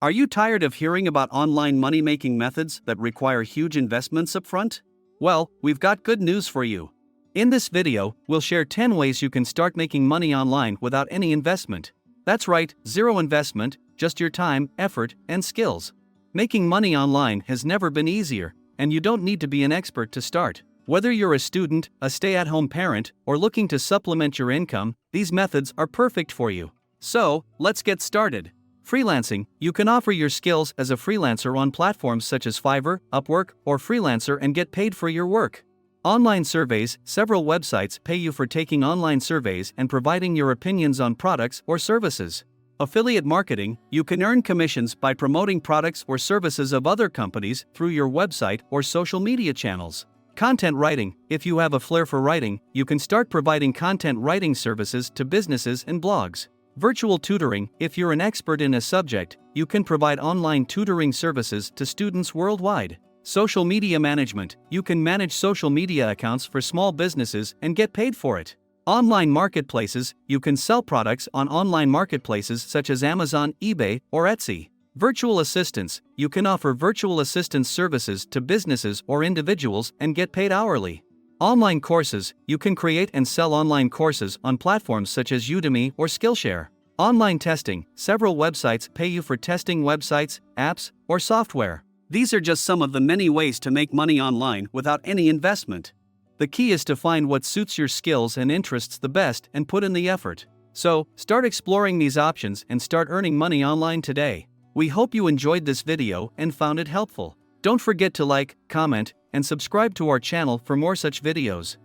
Are you tired of hearing about online money-making methods that require huge investments upfront? Well, we've got good news for you. In this video, we'll share 10 ways you can start making money online without any investment. That's right, zero investment, just your time, effort, and skills. Making money online has never been easier, and you don't need to be an expert to start. Whether you're a student, a stay-at-home parent, or looking to supplement your income, these methods are perfect for you. So, let's get started. Freelancing. You can offer your skills as a freelancer on platforms such as Fiverr, Upwork, or Freelancer and get paid for your work. Online surveys. Several websites pay you for taking online surveys and providing your opinions on products or services. Affiliate marketing. You can earn commissions by promoting products or services of other companies through your website or social media channels. Content writing. If you have a flair for writing, you can start providing content writing services to businesses and blogs. Virtual tutoring. If you're an expert in a subject, you can provide online tutoring services to students worldwide. Social media management. You can manage social media accounts for small businesses and get paid for it. Online marketplaces. You can sell products on online marketplaces such as Amazon, eBay, or Etsy. Virtual assistants. You can offer virtual assistance services to businesses or individuals and get paid hourly. Online courses. You can create and sell online courses on platforms such as Udemy or Skillshare. Online testing. Several websites pay you for testing websites, apps, or software. These are just some of the many ways to make money online without any investment. The key is to find what suits your skills and interests the best and put in the effort. So, start exploring these options and start earning money online today. We hope you enjoyed this video and found it helpful. Don't forget to like, comment, and subscribe to our channel for more such videos.